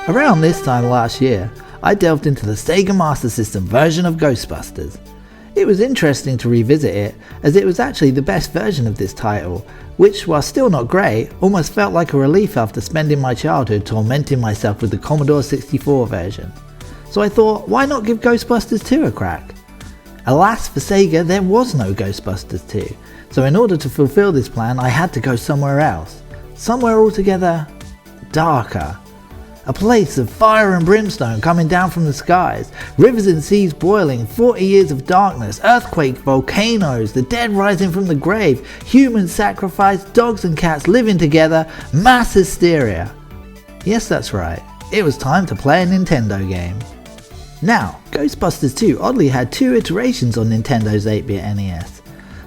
Around this time last year, I delved into the Sega Master System version of Ghostbusters. It was interesting to revisit it, as it was actually the best version of this title, which, while still not great, almost felt like a relief after spending my childhood tormenting myself with the Commodore 64 version. So I thought, why not give Ghostbusters 2 a crack? Alas for Sega, there was no Ghostbusters 2, so in order to fulfill this plan I had to go somewhere else. Somewhere altogether darker. A place of fire and brimstone coming down from the skies, rivers and seas boiling, 40 years of darkness, earthquake, volcanoes, the dead rising from the grave, human sacrifice, dogs and cats living together, mass hysteria. Yes, that's right, it was time to play a Nintendo game. Now, Ghostbusters 2 oddly had two iterations on Nintendo's 8-bit NES.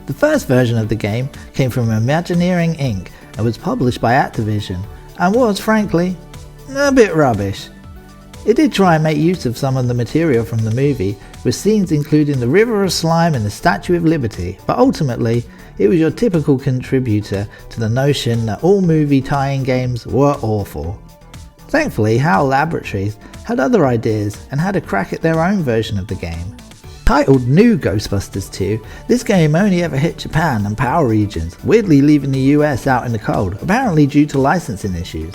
The first version of the game came from Imagineering Inc. and was published by Activision, and was, frankly, a bit rubbish. It did try and make use of some of the material from the movie, with scenes including the River of Slime and the Statue of Liberty, but ultimately it was your typical contributor to the notion that all movie tie-in games were awful. Thankfully, HAL Laboratory had other ideas and had a crack at their own version of the game. Titled New Ghostbusters 2, this game only ever hit Japan and PAL regions, weirdly leaving the US out in the cold, apparently due to licensing issues.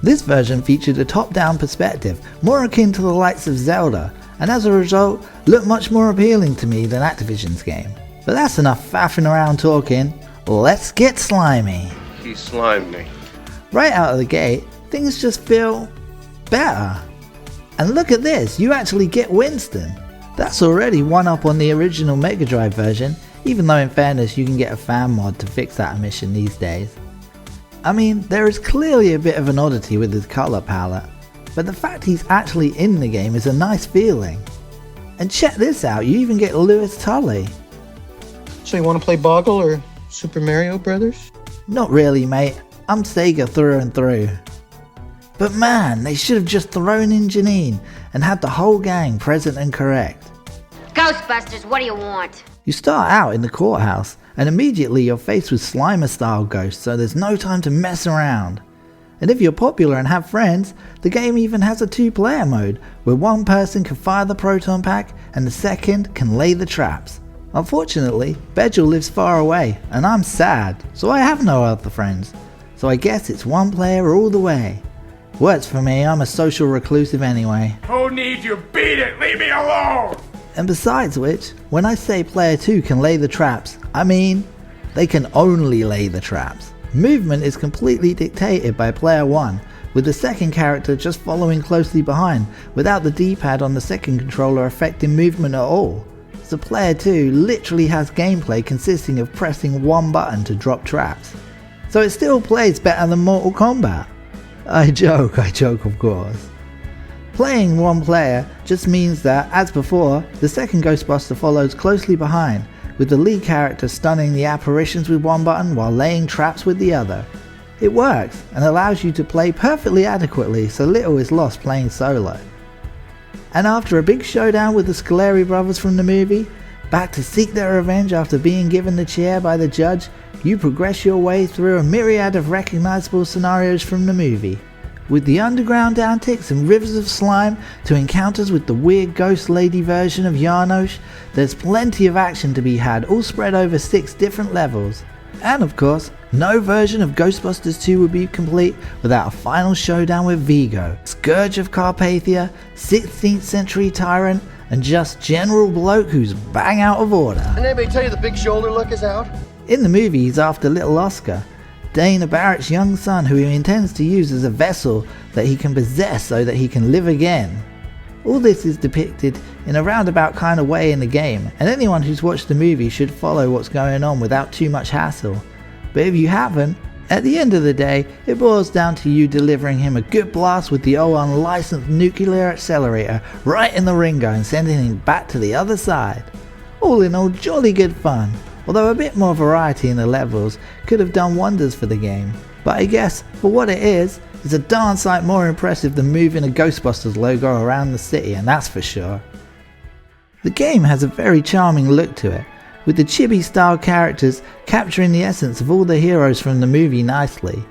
This version featured a top-down perspective, more akin to the likes of Zelda, and as a result, looked much more appealing to me than Activision's game. But that's enough faffing around talking, let's get slimy. He slimed me. Right out of the gate, things just feel better. And look at this, you actually get Winston. That's already one up on the original Mega Drive version, even though in fairness you can get a fan mod to fix that omission these days. I mean, there is clearly a bit of an oddity with his colour palette, but the fact he's actually in the game is a nice feeling. And check this out, you even get Louis Tully. So you want to play Boggle or Super Mario Brothers? Not really, mate, I'm Sega through and through. But man, they should have just thrown in Janine and had the whole gang present and correct. Ghostbusters, what do you want? You start out in the courthouse, and immediately you're faced with Slimer-style ghosts, so there's no time to mess around. And if you're popular and have friends, the game even has a two-player mode, where one person can fire the proton pack and the second can lay the traps. Unfortunately, Bedgel lives far away, and I'm sad, so I have no other friends. So I guess it's one player all the way. Works for me, I'm a social reclusive anyway. Who needs you? Beat it! Leave me alone! And besides which, when I say player 2 can lay the traps, I mean, they can only lay the traps. Movement is completely dictated by player 1, with the second character just following closely behind, without the D-pad on the second controller affecting movement at all. So player 2 literally has gameplay consisting of pressing one button to drop traps. So it still plays better than Mortal Kombat. I joke of course. Playing one player just means that, as before, the second Ghostbuster follows closely behind, with the lead character stunning the apparitions with one button while laying traps with the other. It works and allows you to play perfectly adequately, so little is lost playing solo. And after a big showdown with the Scoleri brothers from the movie, back to seek their revenge after being given the chair by the judge, you progress your way through a myriad of recognizable scenarios from the movie. With the underground antics and rivers of slime to encounters with the weird ghost lady version of Janosch, there's plenty of action to be had, all spread over 6 different levels. And of course, no version of Ghostbusters 2 would be complete without a final showdown with Vigo, Scourge of Carpathia, 16th century tyrant, and just general bloke who's bang out of order. Didn't anybody tell you the big shoulder look is out? In the movie, he's after little Oscar, Dana Barrett's young son, who he intends to use as a vessel that he can possess so that he can live again. All this is depicted in a roundabout kind of way in the game, and anyone who's watched the movie should follow what's going on without too much hassle. But if you haven't, at the end of the day, it boils down to you delivering him a good blast with the old unlicensed nuclear accelerator right in the Ringo and sending him back to the other side. All in all, jolly good fun. Although a bit more variety in the levels could have done wonders for the game. But I guess, for what it is, it's a darn sight more impressive than moving a Ghostbusters logo around the city, and that's for sure. The game has a very charming look to it, with the chibi style characters capturing the essence of all the heroes from the movie nicely.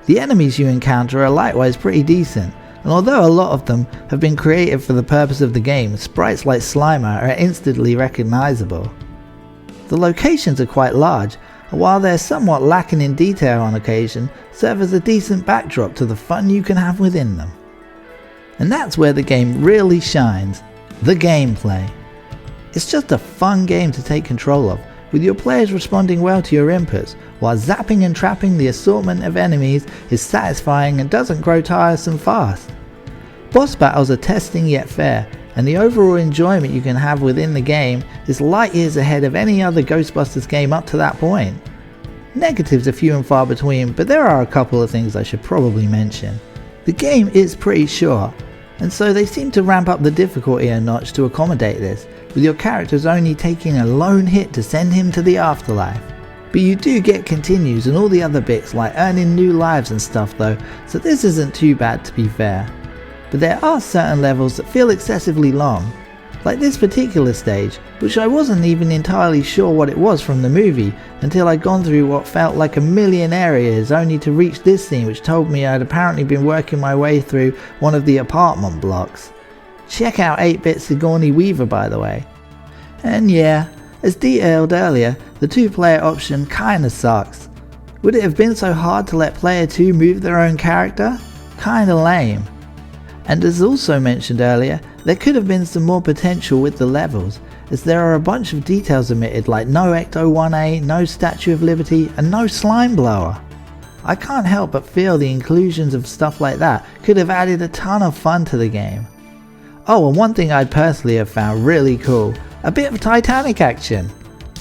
The enemies you encounter are likewise pretty decent, and although a lot of them have been created for the purpose of the game, sprites like Slimer are instantly recognisable. The locations are quite large, and while they're somewhat lacking in detail on occasion, serve as a decent backdrop to the fun you can have within them. And that's where the game really shines, the gameplay. It's just a fun game to take control of, with your players responding well to your inputs, while zapping and trapping the assortment of enemies is satisfying and doesn't grow tiresome fast. Boss battles are testing yet fair, and the overall enjoyment you can have within the game is light years ahead of any other Ghostbusters game up to that point. Negatives are few and far between, but there are a couple of things I should probably mention. The game is pretty short, and so they seem to ramp up the difficulty a notch to accommodate this, with your characters only taking a lone hit to send him to the afterlife. But you do get continues and all the other bits like earning new lives and stuff though, so this isn't too bad to be fair. But there are certain levels that feel excessively long, like this particular stage, which I wasn't even entirely sure what it was from the movie until I'd gone through what felt like a million areas only to reach this scene which told me I'd apparently been working my way through one of the apartment blocks. Check out 8-Bit Sigourney Weaver by the way. And yeah, as detailed earlier, the 2-player option kinda sucks. Would it have been so hard to let player 2 move their own character? Kinda lame. And as also mentioned earlier, there could have been some more potential with the levels, as there are a bunch of details omitted like no Ecto 1A, no Statue of Liberty, and no Slime Blower. I can't help but feel the inclusions of stuff like that could have added a ton of fun to the game. Oh, and one thing I'd personally have found really cool, a bit of Titanic action.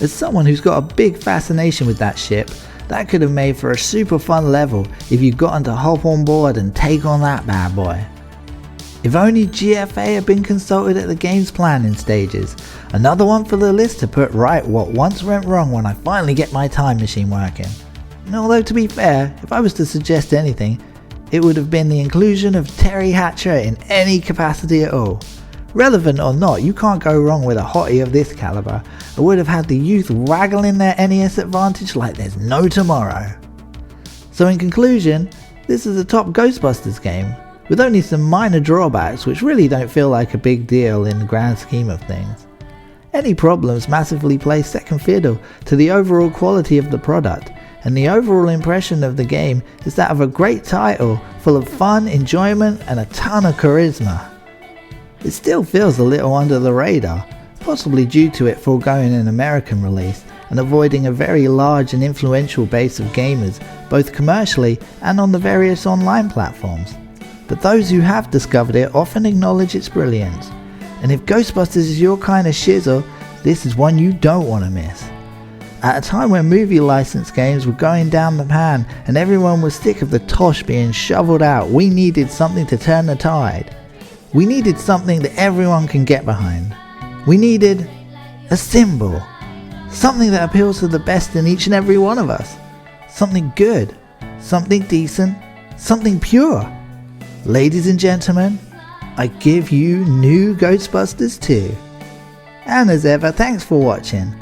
As someone who's got a big fascination with that ship, that could have made for a super fun level if you'd gotten to hop on board and take on that bad boy. If only GFA had been consulted at the game's planning stages. Another one for the list to put right what once went wrong when I finally get my time machine working. And although to be fair, if I was to suggest anything, it would have been the inclusion of Terry Hatcher in any capacity at all. Relevant or not, you can't go wrong with a hottie of this caliber, and would have had the youth waggling their NES advantage like there's no tomorrow. So in conclusion, this is a top Ghostbusters game, with only some minor drawbacks which really don't feel like a big deal in the grand scheme of things. Any problems massively play second fiddle to the overall quality of the product, and the overall impression of the game is that of a great title full of fun, enjoyment and a ton of charisma. It still feels a little under the radar, possibly due to it foregoing an American release and avoiding a very large and influential base of gamers both commercially and on the various online platforms. But those who have discovered it often acknowledge its brilliance, and if Ghostbusters is your kind of shizzle, this is one you don't want to miss. At a time when movie license games were going down the pan and everyone was sick of the tosh being shoveled out, we needed something to turn the tide. We needed something that everyone can get behind. We needed a symbol. Something that appeals to the best in each and every one of us. Something good. Something decent. Something pure. Ladies and gentlemen, I give you new Ghostbusters 2. And as ever, thanks for watching.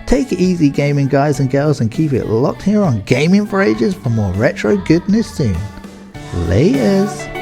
Take it easy gaming guys and girls and keep it locked here on Gaming for Ages for more retro goodness soon. Layers.